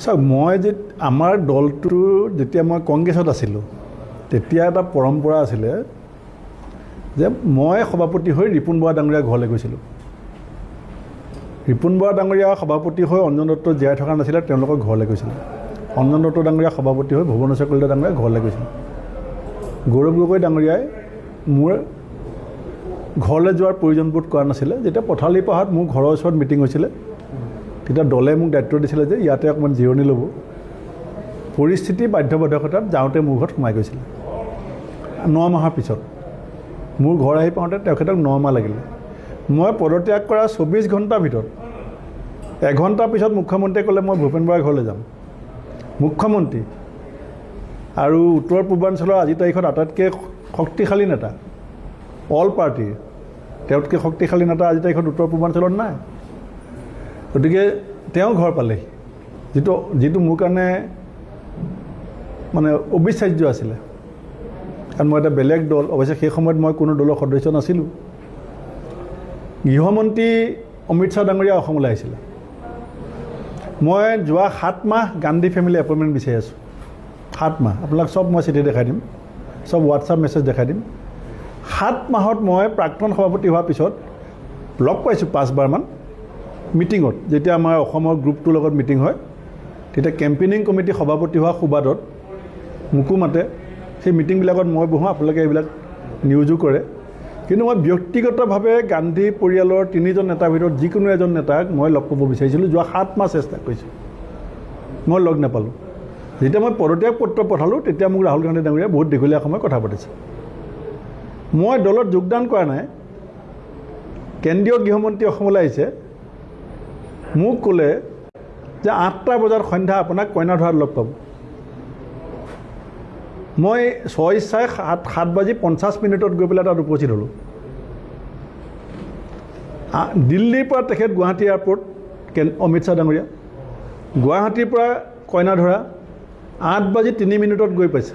চাওক মই যে আমাৰ দলটোৰ যেতিয়া মই কংগ্ৰেছত আছিলোঁ তেতিয়া এটা পৰম্পৰা আছিলে যে মই সভাপতি হৈ ৰিপুণ বৰা ডাঙৰীয়া ঘৰলৈ গৈছিলোঁ। ৰিপুণ বৰা ডাঙৰীয়া সভাপতি হৈ অঞ্জন দত্ত জীয়াই থকা নাছিলে, তেওঁলোকৰ ঘৰলৈ গৈছিলোঁ। অঞ্জন দত্ত ডাঙৰীয়া সভাপতি হৈ ভুৱনেশ্বৰ কলিতা ডাঙৰীয়া ঘৰলৈ গৈছিলোঁ। গৌৰৱ গগৈ ডাঙৰীয়াই মোৰ ঘৰলৈ যোৱাৰ প্ৰয়োজন বোধ কৰা নাছিলে। যেতিয়া পথালি পাহাৰত মোৰ ঘৰৰ ওচৰত মিটিং হৈছিলে তেতিয়া দলে মোক দায়িত্ব দিছিলে যে ইয়াতে অকণমান জিৰণি ল'ব। পৰিস্থিতি বাধ্যবাধকতাত যাওঁতে মোৰ ঘৰত সোমাই গৈছিলে। 9 মাহৰ পিছত মোৰ ঘৰ আহি পাওঁতে তেখেতক 9 মাহ লাগিলে। মই পদত্যাগ কৰা 24 ঘণ্টাৰ ভিতৰত 1 ঘণ্টাৰ পিছত মুখ্যমন্ত্ৰীয়ে ক'লে মই ভূপেন বৰাৰ ঘৰলৈ যাম। মুখ্যমন্ত্ৰী আৰু উত্তৰ পূৰ্বাঞ্চলৰ আজিৰ তাৰিখত আটাইতকৈ শক্তিশালী নেতা, অল পাৰ্টিৰ তেওঁতকৈ শক্তিশালী নেতা আজিৰ তাৰিখত উত্তৰ পূৰ্বাঞ্চলত নাই। গতিকে তেওঁ ঘৰ পালেহি, যিটো মোৰ কাৰণে মানে অবিশ্বাস্য আছিলে, কাৰণ মই এটা বেলেগ দল, অৱশ্যে সেই সময়ত মই কোনো দলৰ সদস্য নাছিলোঁ। গৃহমন্ত্ৰী অমিত শ্বাহ ডাঙৰীয়া অসমলৈ আহিছিলে। মই যোৱা 7 মাহ গান্ধী ফেমিলি এপইণ্টমেণ্ট বিচাৰি আছোঁ। 7 মাহ আপোনাক চব মই চিঠি দেখাই দিম, চব হোৱাটছআপ মেছেজ দেখাই দিম। 7 মাহত মই প্ৰাক্তন সভাপতি হোৱাৰ পিছত লগ পাইছোঁ 5বাৰমান মিটিঙত। যেতিয়া আমাৰ অসমৰ গ্ৰুপটোৰ লগত মিটিং হয় তেতিয়া কেম্পেইনিং কমিটি সভাপতি হোৱা সুবাদত মোকো মাতে। সেই মিটিংবিলাকত মই বহোঁ, আপোনালোকে এইবিলাক নিউজো কৰে। কিন্তু মই ব্যক্তিগতভাৱে গান্ধী পৰিয়ালৰ 3জন নেতাৰ ভিতৰত যিকোনো এজন নেতাক মই লগ পাব বিচাৰিছিলোঁ। যোৱা 7 মাহ চেষ্টা কৰিছোঁ, মই লগ নাপালোঁ। যেতিয়া মই পদত্যাগ পত্ৰ পঠালোঁ তেতিয়া মোক ৰাহুল গান্ধী ডাঙৰীয়াই বহুত দীঘলীয়া সময় কথা পাতিছে। মই দলত যোগদান কৰা নাই। কেন্দ্ৰীয় গৃহমন্ত্ৰী অসমলৈ আহিছে, মোক ক'লে যে 8টা বজাত সন্ধ্যা আপোনাক কইনাধৰাত লগ পাব। মই স্বইচ্ছাই 7:50 গৈ পেলাই তাত উপস্থিত হ'লোঁ। দিল্লীৰ পৰা তেখেত গুৱাহাটী এয়াৰপৰ্ট, অমিত শ্বাহ ডাঙৰীয়া গুৱাহাটীৰ পৰা কইনাধৰা 8:03 গৈ পাইছে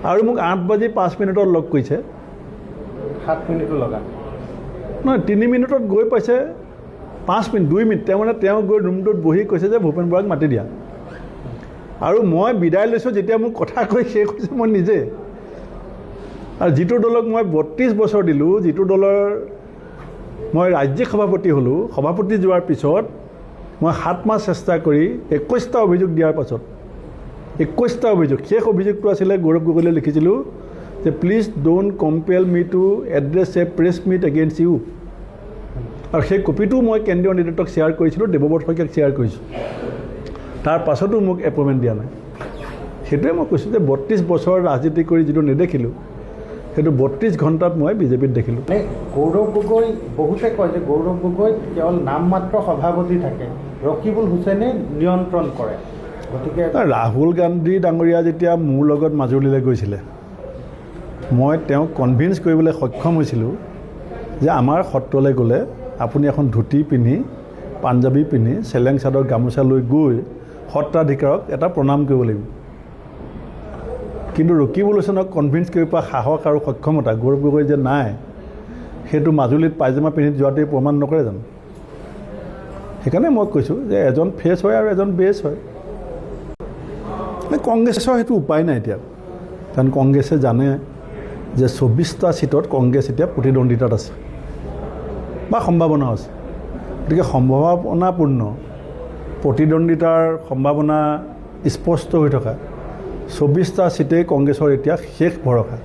আৰু মোক 8:05 লগ কৰিছে। 7 মিনিটো লগা নহয়, 3 মিনিটত গৈ পাইছে। 5 মিনিট 2 মিনিট তেওঁ গৈ ৰুমটোত বহি কৈছে যে ভূপেন বৰাক মাতি দিয়া। আৰু মই বিদায় লৈছোঁ যেতিয়া মোক কথা কৈ শেষ হৈছে মই নিজে। আৰু যিটো দলক মই 32 বছৰ দিলোঁ, যিটো দলৰ মই ৰাজ্যিক সভাপতি হ'লোঁ, সভাপতি যোৱাৰ পিছত মই 7 মাহ চেষ্টা কৰি 21টা অভিযোগ দিয়াৰ পাছত 21টা অভিযোগ, শেষ অভিযোগটো আছিলে গৌৰৱ গগৈলৈ লিখিছিলোঁ যে please don't compel me to address a press meet against you. আৰু সেই কপিটো মই কেন্দ্ৰীয় নেতৃত্বক শ্বেয়াৰ কৰিছিলোঁ, দেৱব্ৰত শইকীয়াক শ্বেয়াৰ কৰিছোঁ। তাৰ পাছতো মোক এপইণ্টমেণ্ট দিয়া নাই। সেইটোৱে মই কৈছোঁ যে 32 বছৰ ৰাজনীতি কৰি যিটো নেদেখিলোঁ সেইটো 32 ঘণ্টাত মই বিজেপিত দেখিলোঁ। গৌৰৱ গগৈ, বহুতে কয় যে গৌৰৱ গগৈ কেৱল নামমাত্ৰ সভাপতি থাকে, ৰকিবুল হুছেইনে নিয়ন্ত্ৰণ কৰে। গতিকে ৰাহুল গান্ধী ডাঙৰীয়া যেতিয়া মোৰ লগত মাজুলীলৈ গৈছিলে, মই তেওঁক কনভিন্স কৰিবলৈ সক্ষম হৈছিলোঁ যে আমাৰ সত্ৰলৈ গ'লে আপুনি এখন ধুতি পিন্ধি, পাঞ্জাবী পিন্ধি, চেলেং চাদৰ গামোচা লৈ গৈ সত্ৰাধিকাৰক এটা প্ৰণাম কৰিব লাগিব। কিন্তু ৰকিবুল হুছেইনক কনভিন্স কৰিব পৰা সাহস আৰু সক্ষমতা গৌৰৱ গগৈ যে নাই, সেইটো মাজুলীত পায়জামা পিন্ধি যোৱাটোৱে প্ৰমাণ নকৰে জানো? সেইকাৰণে মই কৈছোঁ যে এজন ফেচ হয় আৰু এজন বেছ হয়। কংগ্ৰেছৰ সেইটো উপায় নাই এতিয়া, কাৰণ কংগ্ৰেছে জানে যে 24টা ছিটত কংগ্ৰেছ এতিয়া প্ৰতিদ্বন্দ্বিতাত আছে বা সম্ভাৱনাও আছে। গতিকে সম্ভাৱনাপূৰ্ণ প্ৰতিদ্বন্দ্বিতাৰ সম্ভাৱনা স্পষ্ট হৈ থকা 24টা ছিটেই কংগ্ৰেছৰ এতিয়া শেষ ভৰসা।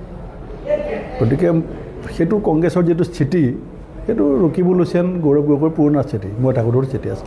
গতিকে সেইটো কংগ্ৰেছৰ যিটো স্থিতি, সেইটো ৰকিবুল হুছেইন, গৌৰৱ গগৈৰ পুৰণা স্থিতি, মই থাকোঁতেও স্থিতি আছে।